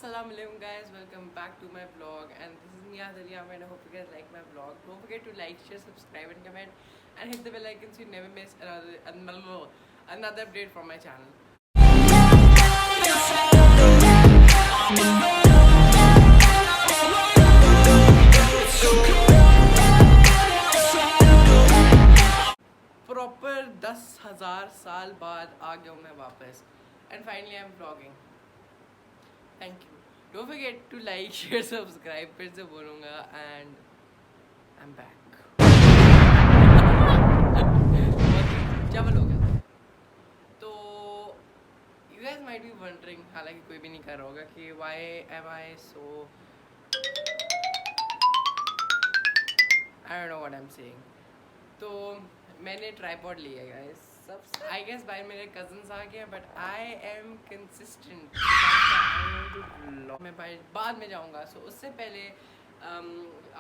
Assalamualaikum guys, welcome back to my vlog and this is Niyaz Aliyam and I hope you guys like my vlog. Don't forget to like, share, subscribe and comment and hit the bell icon so you never miss another update from my channel. Proper 10,000 साल बाद आ गया हूँ मैं वापस and finally I'm vlogging. Thank you. Don't forget to like, share, subscribe. फिर से बोलूँगा and I'm back. चावल हो गया. तो you guys might be wondering, हालांकि कोई भी नहीं कर रहा होगा कि why am I so I don't know what I'm saying. तो मैंने ट्राईपॉड लिया है गाइस. सब आई गेस भाई मेरे कजन्स आ गए बट आई एम कंसिस्टेंट. मैं भाई बाद में जाऊंगा सो उससे पहले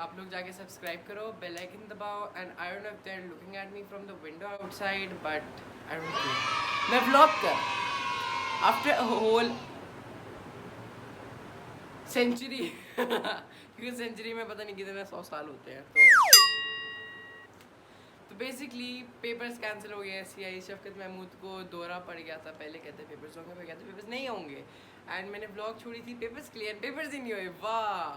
आप लोग जाके सब्सक्राइब करो, बेल आइकन दबाओ and I don't know if they are looking at me from the window outside but I don't care. मैं व्लॉग कर आफ्टर अ होल सेंचुरी क्योंकि सेंचुरी में पता नहीं कितने 100 साल होते हैं. तो बेसिकली पेपर्स कैंसिल हो गए. CI शफकत महमूद को दौरा पड़ गया था. पहले कहते पेपर्स होंगे, फिर कहते पेपर्स नहीं होंगे एंड मैंने ब्लॉग छोड़ी थी पेपर्स क्लियर, पेपर्स ही नहीं हुए. वाह.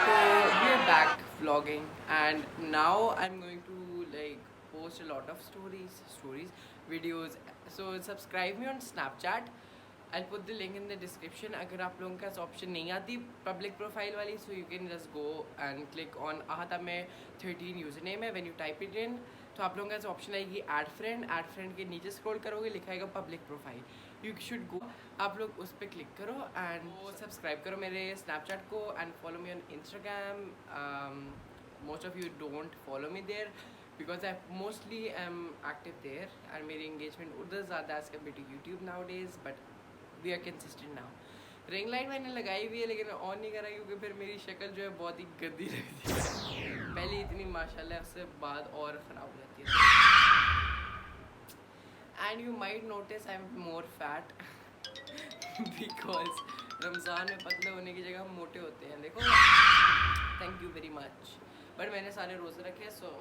तो we are back vlogging and now I am going to like post a lot of stories videos. So subscribe me on Snapchat. I'll put the link in the description. अगर आप लोगों के पास option नहीं आती पब्लिक प्रोफाइल वाली so you can just go and click on आहता में 13 यूज़र नेम है. When you type it in तो आप लोगों के पास ऑप्शन आएगी ऐड फ्रेंड के नीचे स्क्रॉल करोगे लिखा आएगा public profile. You should go, आप लोग उस पर क्लिक करो एंड सब्सक्राइब करो मेरे स्नैपचैट को and follow me on Instagram. Most of you don't follow me there because I mostly am active there and मेरी engagement उधर ज़्यादा as compared to YouTube nowadays but we are consistent now. Ring light मैंने लगाई हुई है लेकिन on नहीं करा क्योंकि फिर मेरी शक्ल जो है बहुत ही गंदी लगती है. पहले इतनी माशाल्लाह उससे बाद और ख़राब हो जाती है. And you might notice I am more fat because Ramzan में पतले होने की जगह हम मोटे होते हैं. देखो thank you very much but मैंने सारे रोज़े रखे सो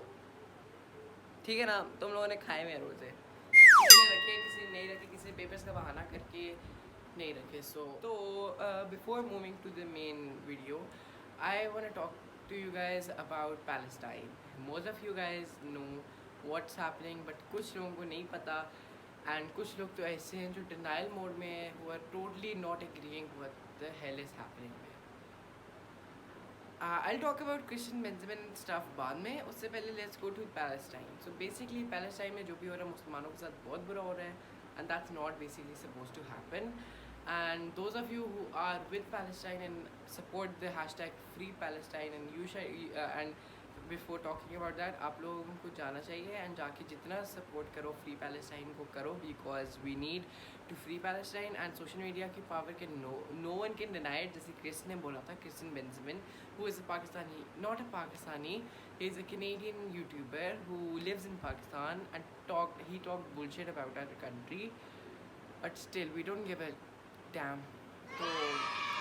ठीक है ना. तुम लोगों ने खाए मेरे रोज़े, किसी ने रखे किसी नहीं रखे, किसी पेपर्स का बहाना करके नहीं रखे. सो तो before moving to the main video I want to talk to you guys about Palestine. Most of you guys know what's happening but कुछ लोगों को नहीं पता एंड कुछ लोग तो ऐसे हैं जो डिनाइल मोड में है who are totally not agreeing what the hell is happening. I'll talk about Christian Benjamin stuff बाद में. उससे पहले let's go to Palestine. So basically Palestine में जो भी हो रहा है मुसलमानों के साथ बहुत बुरा हो रहा है and that's not basically supposed to happen. And those of you who are with Palestine and support the hashtag Free Palestine and you should and before talking about that आप लोगों को जाना चाहिए एंड जाके जितना सपोर्ट करो free Palestine को करो because we need to free Palestine and social media की पावर के no one can deny it. जैसे क्रिस ने बोला था, Christian Benjamin who is a Pakistani, not a Pakistani, he is a Canadian YouTuber who lives in Pakistan and he talked bullshit about our country but still we don't give a damn. So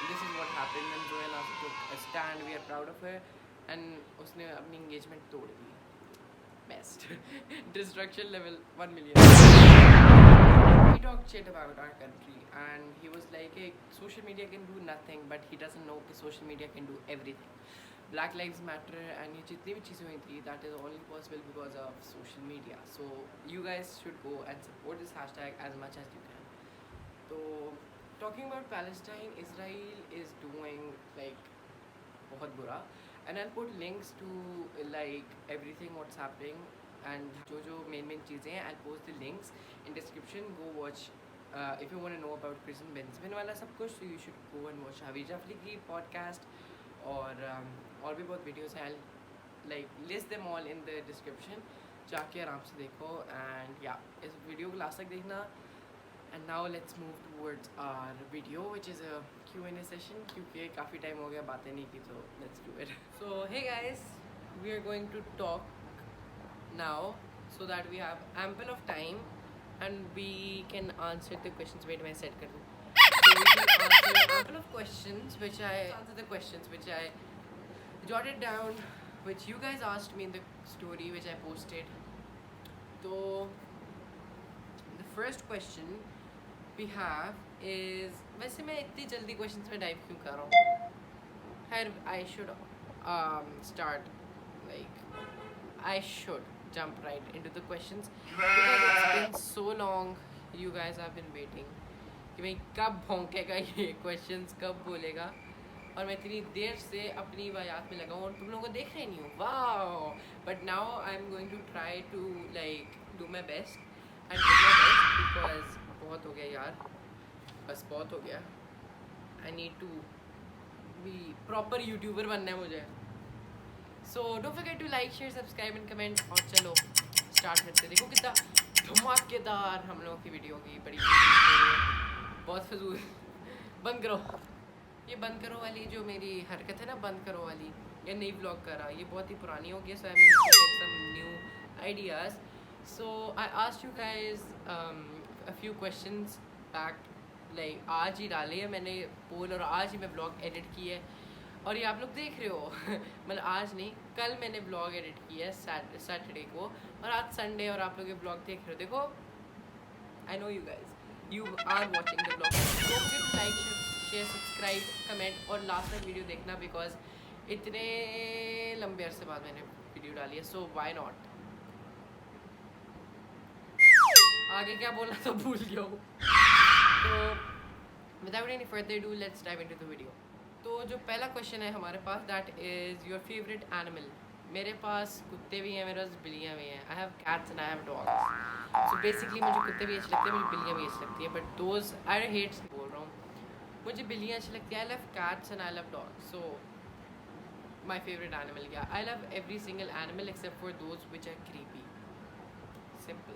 this is what happened when Zoya Nasser took a stand. We are proud of her and उसने अपनी engagement तोड़ दी. Best destruction level 1 million. He talked shit about our country and he was like social media can do nothing but he doesn't know कि social media can do everything. Black Lives Matter and ये जितनी भी चीज़ें हुई थी that is only possible because of social media. So you guys should go and support this hashtag as much as you can. So talking about Palestine, Israel is doing like बहुत बुरा. And I'll put links to like everything what's happening and जो main चीज़ें हैं I'll post the links in description. Go watch if you want to know about Christian Benjamin वाला सब कुछ so you should go and watch Haviz Jafri की podcast और भी बहुत वीडियोस हैं. I'll like list them all in the description. जाके आराम से देखो and yeah इस वीडियो को लास्ट तक देखना. And now let's move towards our video which is a Q&A session क्योंकि काफ़ी टाइम हो गया बातें नहीं की तो let's do it. So hey guys, we are going to talk now so that we have ample of time and we can answer the questions. Wait मैं set कर दूँ. So we can answer ample of questions which I answer the questions which I jotted down, which you guys asked me in the story which I posted. So the first question we have is, वैसे मैं इतनी जल्दी questions में dive क्यों कर रहा हूँ? खैर, I should start like I should jump right into the questions because it's been so long. You guys have been waiting कि भाई कब भौंकेगा ये questions, कब बोलेगा, और मैं इतनी देर से अपनी बात में लगा हूँ और तुम लोगों को देख रहे नहीं हो. Wow. But now I am going to try to like do my best and do my best because बहुत हो गया यार, बस बहुत हो गया. I need to be proper YouTuber बनना है मुझे. So don't forget to like share subscribe and comment. और चलो स्टार्ट करते. देखो कितना धमाकेदार हम लोगों की वीडियो की बड़ी बहुत फजूल. बंद करो ये बंद करो वाली जो मेरी हरकत है ना, बंद करो वाली, या नई ब्लॉग करा, ये बहुत ही पुरानी हो गई. So I need to get some new ideas. So I asked you guys a few questions back. Like आज ही डाले है मैंने पोल और आज ही मैं ब्लॉग एडिट की है और ये आप लोग देख रहे हो. मतलब आज नहीं, कल मैंने ब्लॉग एडिट किया है सैटरडे को, और आज संडे और आप लोग ये ब्लॉग देख रहे हो. देखो I know you guys, you are watching the blog. Like share subscribe comment और लास्ट तक वीडियो देखना बिकॉज इतने लंबे अरसे बाद मैंने वीडियो डाली है. So why not. आगे क्या बोलना था भूल गया हूँ. तो without any further ado let's dive into the video. तो जो पहला क्वेश्चन है हमारे पास, that is your favourite animal. मेरे पास कुत्ते भी हैं, मेरे पास बिल्लियाँ भी हैं. I have cats and I have dogs. So basically मुझे कुत्ते भी अच्छे लगते हैं, मुझे बिल्लियाँ भी अच्छी लगती है. बट दोज आई हेट, बोल रहा हूँ, मुझे बिल्लियाँ अच्छी लगती है. I love cats and I love dogs. So my favourite animal क्या, I love every single animal except for those which are creepy. Simple.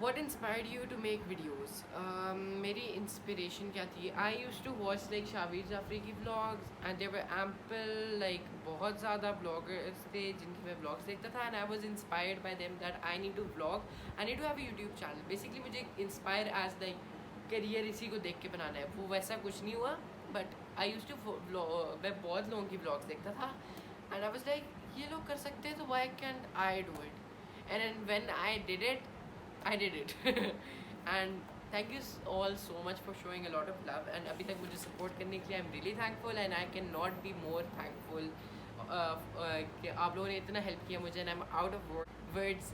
What inspired you to make videos? मेरी इंस्पिरेशन क्या थी? I used to watch like Shavir Jafri की vlogs and there were ample like बहुत ज़्यादा bloggers थे जिनकी मैं vlogs देखता था and I was inspired by them that I need to vlog, I need to have a YouTube channel. Basically मुझे inspire as like career इसी को देख के बनाना है. वो वैसा कुछ नहीं हुआ but I used to मैं बहुत लोगों की vlogs देखता था and I was like ये लोग कर सकते हैं तो why can't I do it? And then when I did it. And thank you all so much for showing a lot of love and अभी तक मुझे support करने के लिए I'm really thankful and I cannot be more thankful कि आप लोगों ने इतना help किया मुझे and I'm out of words.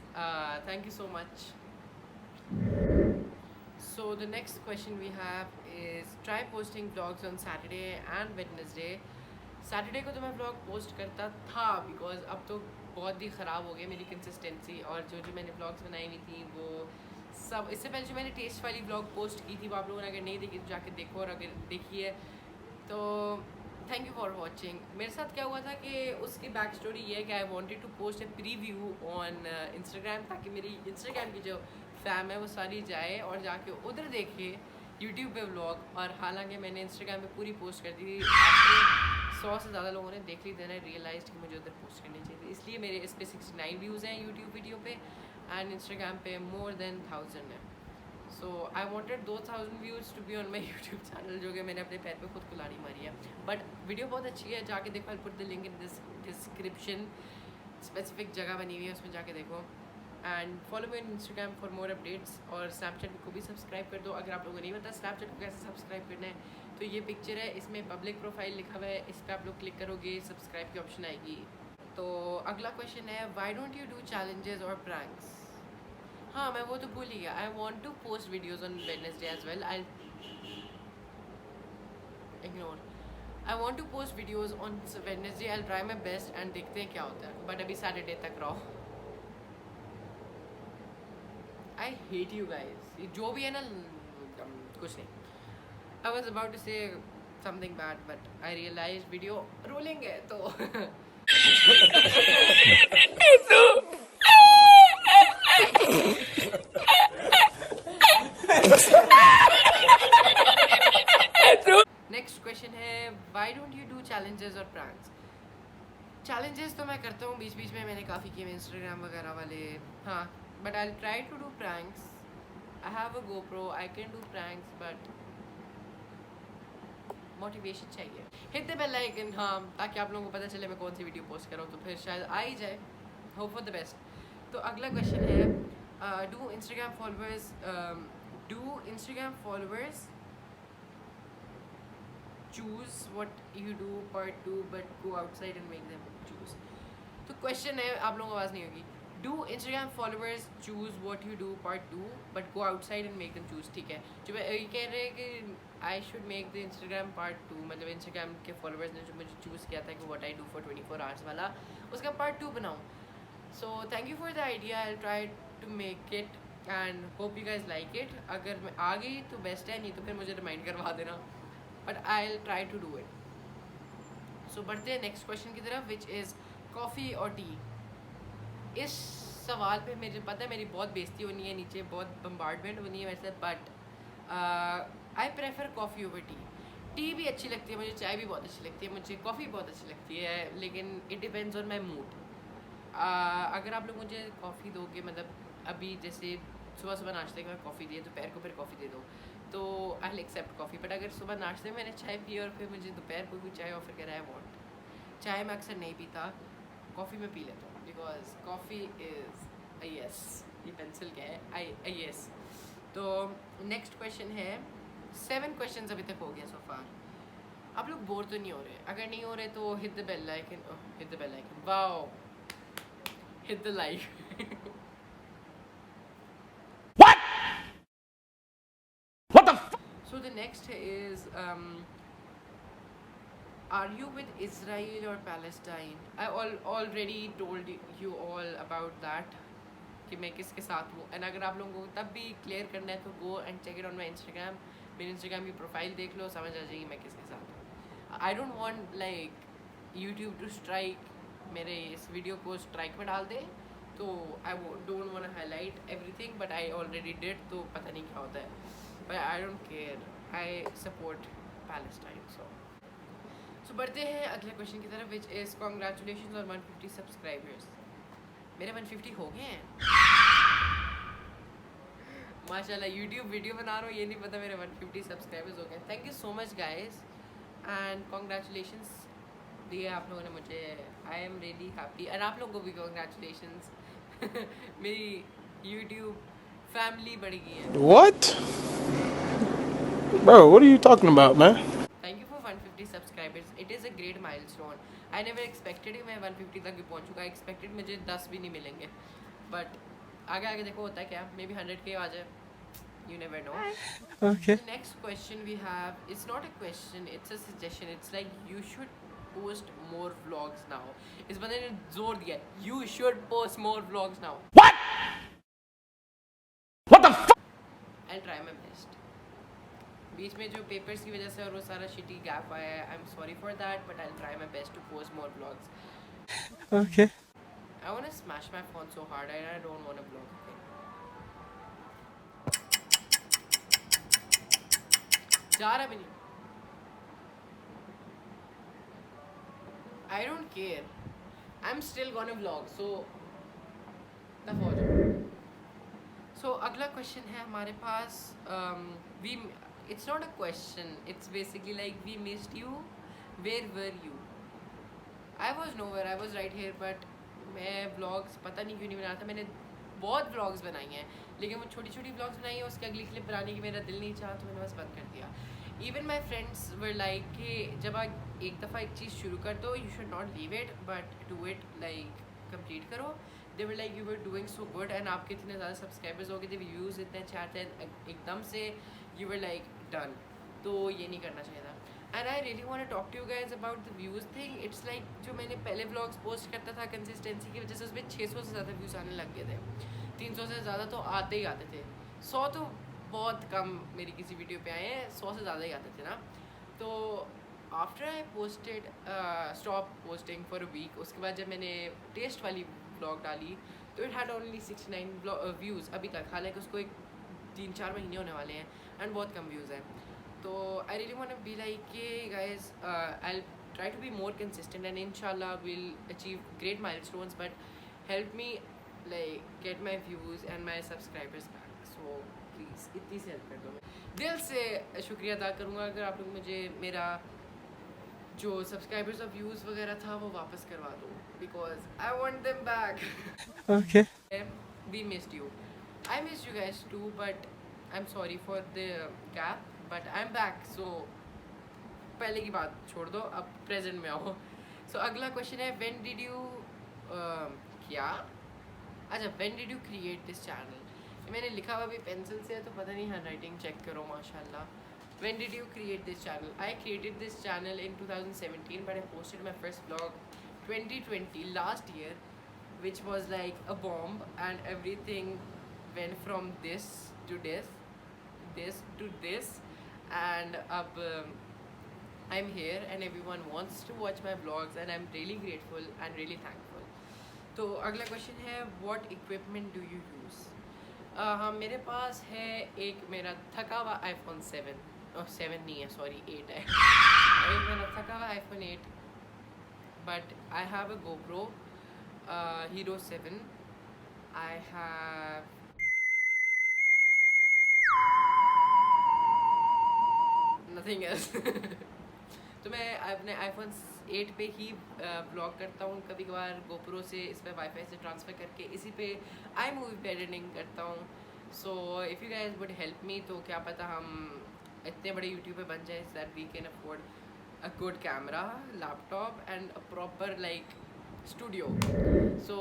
Thank you so much. So the next question we have is try posting vlogs on Saturday and Wednesday. Saturday को तो मैं ब्लॉग पोस्ट करता था बिकॉज अब तो बहुत ही ख़राब हो गई मेरी कंसिस्टेंसी, और जो मैंने ब्लॉग्स बनाई हुई थी वो सब, इससे पहले जो मैंने टेस्ट वाली ब्लॉग पोस्ट की थी वो आप लोगों ने अगर नहीं देखी तो जाके देखो, और अगर देखी है तो थैंक यू फॉर वॉचिंग. मेरे साथ क्या हुआ था कि उसकी बैक स्टोरी ये है कि I wanted to post a preview on Instagram ताकि मेरी इंस्टाग्राम की जो फैम है वो सारी जाए और जाके उधर देखे यूट्यूब पे व्लॉग. और हालांकि मैंने इंस्टाग्राम पे पूरी पोस्ट कर दी थी, 100 से ज़्यादा लोगों ने देख ली, देन आई रियलाइज़ कि मुझे उधर पोस्ट करनी चाहिए थी. इसलिए मेरे इस पर 69 व्यूज़ हैं यूट्यूब वीडियो पे एंड इंस्टाग्राम पे मोर देन 1000 है. So I wanted 2000 views to be on my YouTube channel, जो कि मैंने अपने पैर पे खुद कुल्हाड़ी मारी है. बट वीडियो बहुत अच्छी है, जाके देखो. I put the link in this description. Specific जगह बनी हुई है, उसमें जाके देखो. And follow me on Instagram for more updates. और स्नैपचैट को भी सब्सक्राइब कर दो अगर आप लोगों को नहीं पता स्नैपचैट को कैसे सब्सक्राइब करना है. तो ये पिक्चर है, इसमें पब्लिक प्रोफाइल लिखा हुआ है, इस पर आप लोग क्लिक करोगे सब्सक्राइब की ऑप्शन आएगी. तो अगला क्वेश्चन है why don't you do challenges और प्रैंक्स. हाँ, मैं वो तो भूल ही गया. I want to post videos on Wednesday as well. I ignore. I want to post videos on Wednesday. I try my best and देखते हैं क्या होता है. बट अभी सैटरडे तक रहो. I hate you guys. जो भी है ना, कुछ नहीं. I was about to say something bad, but I realized video rolling है तो. Next question है why don't you do challenges or pranks. Challenges तो मैं करता हूँ बीच बीच में, मैंने काफ़ी किए Instagram वगैरह वाले. हाँ, but I'll try to do pranks. I have a GoPro, I can do pranks, but motivation चाहिए. हिट द बेल आइकन, हाँ, ताकि आप लोगों को पता चले मैं कौन सी वीडियो पोस्ट कर रहा हूँ, तो फिर शायद आ ही जाए. Hope for the best. तो अगला क्वेश्चन है, do Instagram followers choose what you do part 2 but go outside and make them choose. तो क्वेश्चन है, आप लोगों को आवाज़ नहीं होगी. Do Instagram followers choose what you do part 2 but go outside and make them choose. ठीक है, जो ये कह रहे हैं कि I should make the Instagram part 2, मतलब इंस्टाग्राम के फॉलोअर्स ने जो मुझे चूज़ किया था कि what I do for 24 hours वाला, उसका पार्ट 2 बनाऊँ. So thank you for the idea. I try to make it and hope you guys like it. अगर मैं आ गई तो बेस्ट है, नहीं तो फिर मुझे रिमाइंड करवा देना. But I will try to do it. So बढ़ते हैं नेक्स्ट क्वेश्चन की तरफ, विच इज़ कॉफ़ी और टी. इस सवाल पे मुझे पता है मेरी बहुत बेइज्जती होनी है, नीचे बहुत बम्बार्डमेंट होनी है वैसे, but I prefer coffee over T. T भी अच्छी लगती है मुझे, चाय भी बहुत अच्छी लगती है मुझे, कॉफ़ी बहुत अच्छी लगती है, लेकिन it depends on my mood. अगर आप लोग मुझे कॉफ़ी दोगे, मतलब अभी जैसे सुबह सुबह नाश्ते के बाद कॉफ़ी दिए, दोपहर को फिर कॉफ़ी दे दो, तो I will accept coffee. But अगर सुबह नाश्ते में मैंने चाय पी और फिर मुझे दोपहर को भी चाय ऑफर करा है, वॉट. चाय मैं अक्सर नहीं पीता, कॉफ़ी में पी लेता हूँ, बिकॉज कॉफ़ी इज़ यस. ये पेंसिल क्या है, आई यस. तो नेक्स्ट क्वेश्चन है, 7 क्वेश्चन अभी तक हो गया सो फार. आप लोग बोर तो नहीं हो रहे? अगर नहीं हो रहे तो hit the bell icon. Wow, hit the like. So the next is, are you with Israel or Palestine? I already told you all about that कि मैं किसके साथ हूँ. एंड अगर आप लोगों को तब भी क्लियर करना है तो go and check it on my Instagram. मेरे इंस्टाग्राम की प्रोफाइल देख लो, समझ आ जाएगी मैं किसके साथ हूँ. I don't want like YouTube to strike, मेरे इस वीडियो को स्ट्राइक में डाल दे, तो I don't want to highlight everything, but I already did, तो पता नहीं क्या होता है. But I don't care. I support Palestine. So बढ़ते हैं अगले क्वेश्चन की तरफ, which is congratulations on 150 subscribers. मेरे 150 हो गए हैं. माशाल्लाह, YouTube वीडियो बना रहा हूँ, ये नहीं पता मेरे 150 सब्सक्राइबर्स हो गए. Thank you so much guys and congratulations दिए आप लोगों ने मुझे. आई एम रियली हैप्पी. एंड आप लोगों को भी कॉन्ग्रेचुलेशंस. मेरी YouTube फैमिली बढ़ गई है. What? Bro, what are you talking about, man? Thank you for 150 subscribers. It is a great milestone. I never expected कि मैं 150 तक भी पहुंचूंगा. I expected मुझे 10 भी नहीं मिलेंगे. But आगे आगे देखो होता है क्या. Maybe 100K आ जाए. You never know. Okay. The next question we have, it's not a question, it's a suggestion. It's like you should post more vlogs now. इस बंदे ने जोर दिया. You should post more vlogs now. What? What the fuck? I'll try my best. बीच में जो papers की वजह से और वो सारा शिटी गैप आया है, I am sorry for that, but I will try my best to post more vlogs. Okay. I want to smash my phone so hard and I don't want to blog again. जा रहा भी नहीं. I don't care. I am still gonna vlog. So दफा हो जाओ. So अगला question है हमारे पास. We It's not a question, it's basically like we missed you. Where were you? I was nowhere, I was right here, but मैं vlogs पता नहीं क्यों नहीं बना रहा था. मैंने बहुत vlogs बनाई हैं, लेकिन वो छोटी छोटी vlogs बनाई हैं, उसकी अगली क्लिप बनाने की मेरा दिल नहीं चाहा, तो मैंने बस बंद कर दिया. Even my friends were like कि जब आप एक दफ़ा एक चीज़ शुरू कर दो, you should not leave it, but do it like complete करो. They were like you were doing so good and आपके इतने ज़्यादा सब्सक्राइबर्स हो गए थे, व्यूज़ इतने अच्छे आते हैं, एकदम से you were like done. तो ये नहीं करना चाहिए था. And I really want to talk to you guys about the views thing. It's like जो मैंने पहले vlogs post करता था कंसिस्टेंसी की वजह से उसमें 600 से ज़्यादा व्यूज़ आने लग गए थे. 300 से ज़्यादा तो आते ही आते थे. 100 तो बहुत कम मेरी किसी वीडियो पे आए हैं, 100 से ज़्यादा ही आते थे ना. तो after I posted stop posting for a week, उसके बाद जब मैंने टेस्ट वाली व्लॉग डाली तो इट हैड ओनली 69 व्यूज़ अभी तक. हालांकि उसको एक 3-4 महीने होने वाले हैं एंड बहुत कम व्यूज़ हैं. तो I really want to be like कि guys I try to be more consistent and इंशाल्लाह will achieve great milestones, but help me like get my views and my subscribers back. So please इतनी से help कर दो. दिल से शुक्रिया अदा करूँगा अगर आप लोग मुझे मेरा जो सब्सक्राइबर्स और व्यूज़ वगैरह था वो वापस करवा दो, because I want them back. Okay. We missed you. I missed you guys too, but I'm sorry for the gap. But I'm back. So पहले की बात छोड़ दो, अब प्रेजेंट में आओ. So अगला क्वेश्चन है, when did you क्या अच्छा when did you create this channel? मैंने लिखा हुआ भी पेंसिल से है तो पता नहीं, हैंड राइटिंग चेक करो माशाल्लाह. When did you create this channel? I created this channel in 2017, but I posted my first vlog 2020 last year, which was like a bomb, and everything went from this to this to this, and I'm here and everyone wants to watch my vlogs and I'm really grateful and really thankful. तो अगला question है, what equipment do you use? हाँ, मेरे पास है एक मेरा थका हुआ iPhone 7, 7 नहीं है, सॉरी 8 है. एक मेरा थका हुआ iPhone 8, but I have a GoPro Hero 7. I have nothing else. तो मैं अपने iPhone 8 पे ही ब्लॉग करता हूँ, कभी कभार GoPro से इस पर वाईफाई से ट्रांसफ़र करके इसी पे iMovie पे एडिटिंग करता हूँ. So if you guys would help me, तो क्या पता हम इतने बड़े यूट्यूबर बन जाए that we can afford a good camera, laptop and a proper like studio. So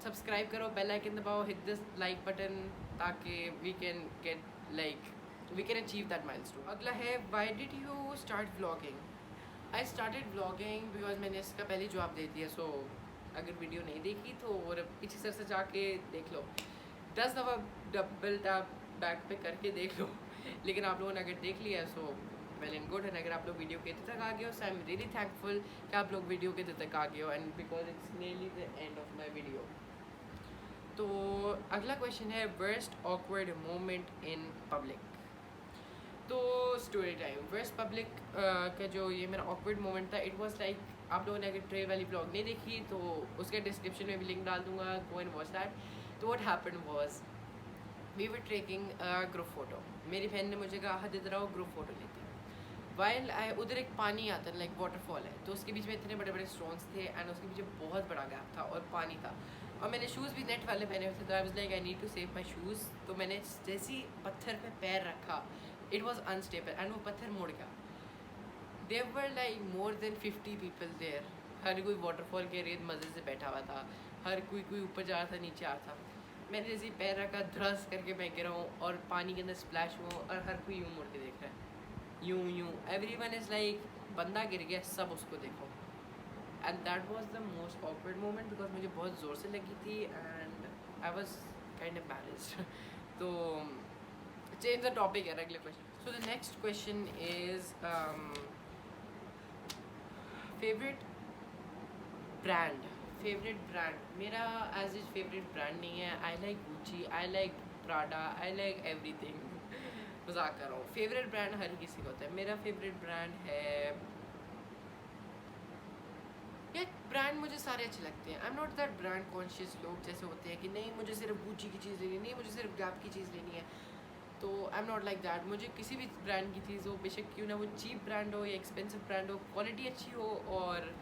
subscribe करो, बेल आइकन दबाओ, हिट दिस लाइक बटन, ताकि we can get like we can achieve that milestone. अगला है, why did you start vlogging? I started vlogging because मैंने इसका पहले जवाब दे दिया. सो अगर वीडियो नहीं देखी तो और पीछे सर से जाके देख लो, 10 दफ़ा डबल टैप बैक पे करके देख लो. लेकिन आप लोगों ने अगर देख लिया so well and good. And अगर आप लोग वीडियो के तक आ गए हो, सो आई एम रियली थैंकफुल कि आप लोग वीडियो के तक आ गए हो, and because it's nearly the end of my video. तो अगला क्वेश्चन है, worst awkward moment in public. तो स्टोरी टाइम, वर्स्ट पब्लिक का जो ये मेरा ऑकवर्ड मोमेंट था, इट वाज लाइक, आप लोगों ने अगर ट्रे वाली ब्लॉग नहीं देखी तो उसके डिस्क्रिप्शन में भी लिंक डाल दूंगा, गो एंड वॉच दैट. तो what happened was, we were taking group photo. मेरी बहन ने मुझे कहा हद इधर आओ ग्रुप फोटो लेते हैं. वाइल आई उधर एक पानी आता है, लाइक वाटरफॉल है, तो उसके बीच में इतने बड़े बड़े स्टोन्स थे एंड उसके पीछे बहुत बड़ा गैप था और पानी था, और मैंने शूज़ भी नेट वाले पहने हुए थे. तो I was like I need to save my shoes. तो मैंने जैसे ही पत्थर पे पैर रखा, इट वॉज अनस्टेबल एंड वो पत्थर मुड़ गया. There were like more than 50 people there. हर कोई वाटरफॉल के रेत मज़े से बैठा हुआ था, हर कोई ऊपर जा रहा था, नीचे आ रहा था. मैंने जैसे ही पैर रखा, धड़स करके मैं गिरा हूँ और पानी के अंदर स्प्लैश हुआ और हर कोई यूँ मुड़ के देख रहा है, यूँ. एवरीवन इज़ लाइक, बंदा गिर गया, सब उसको देखो. And that was the most awkward moment because मुझे बहुत ज़ोर से लगी थी and I was kind embarrassed. तो चेंज द टॉपिक है, अगले question. So the next question is favourite brand. Favourite brand मेरा एज इज फेवरेट ब्रांड नहीं है. I like Gucci, I like Prada, I like everything. मजाक कर रहा हूँ. फेवरेट ब्रांड हर किसी को होता है. मेरा फेवरेट ब्रांड है, ये ब्रांड मुझे सारे अच्छे लगते हैं. I am not that brand conscious लोग जैसे होते हैं कि नहीं मुझे सिर्फ गुची की चीज़ लेनी है, नहीं मुझे सिर्फ गैप की चीज़ लेनी है. तो I am not like that. मुझे किसी भी ब्रांड की चीज़ हो, बेशक क्यों ना वो चीप ब्रांड हो या एक्सपेंसिव ब्रांड हो, क्वालिटी अच्छी हो और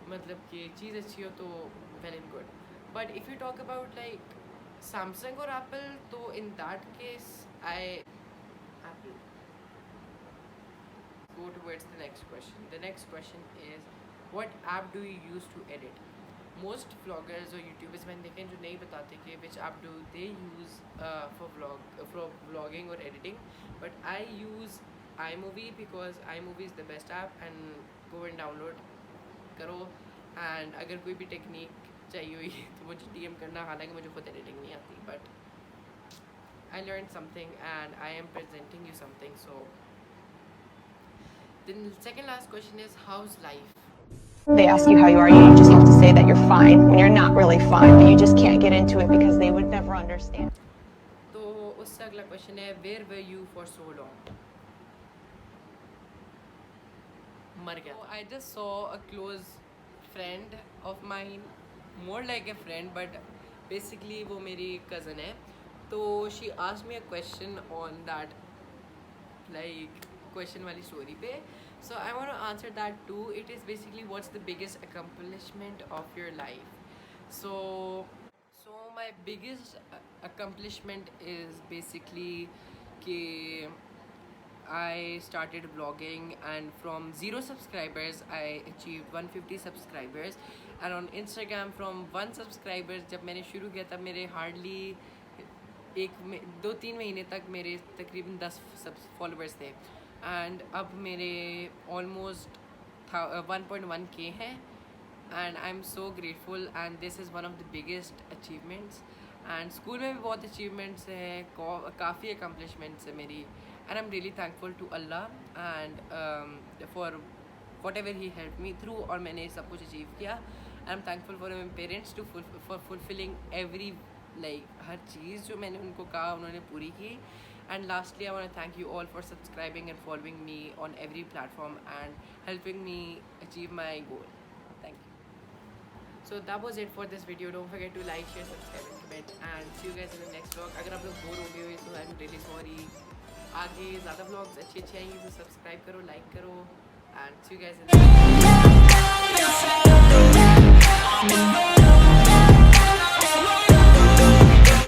मतलब कि चीज़ अच्छी हो तो well and good. But if you talk about like Samsung और एप्पल, तो in that case I Apple. Go towards the next question. The next question is, what app do you use to edit? Most vloggers or YouTubers मैंने देखे जो नहीं बताते कि which app do they use for vlogging or editing, but I use iMovie because iMovie is the best app, and go and download करो. and अगर कोई भी टेक्निक चाहिए हुई तो मुझे DM करना, हालांकि मुझे खुद एडिटिंग नहीं आती, but I learned something and I am presenting you something. So the second last question is, how's life? They ask you how you are, you just have to say that you're fine when you're not really fine, but you just can't get into it because they would never understand. तो उससे अगला question है, where were you for so long? मर गया. I just saw a close friend of mine, more like a friend, but basically वो मेरी cousin है. तो she asked me a question on that like question wali story pe. So I want to answer that too. It is basically what's the biggest accomplishment of your life. So my biggest accomplishment is basically कि I started vlogging, and from 0 subscribers I achieved 150 subscribers, and on Instagram from 1 subscriber जब मैंने शुरू किया तब मेरे hardly 2-3 महीने तक मेरे तकरीबन 10 फॉलोअर्स थे, एंड अब मेरे ऑलमोस्ट 1.1K हैं, and I am so grateful, and this is one of the biggest achievements. And school में भी बहुत अचीवमेंट्स हैं, काफ़ी अकम्पलिशमेंट्स है मेरी, and I am really thankful to Allah and for whatever he help me through, और मैंने सब कुछ अचीव किया. I am thankful for my parents too for fulfilling every हर चीज़ जो मैंने उनको कहा उन्होंने पूरी की. And lastly I want to thank you all for subscribing and following me on every platform and helping me achieve my goal. Thank you. So that was it for this video. Don't forget to like, share, subscribe and comment, and see you guys in the next vlog. अगर आप लोग bore हो गए हो तो आई am really sorry. आगे ज़्यादा vlogs अच्छे आएंगे तो सब्सक्राइब करो, लाइक करो, and see you guys in the next vlog.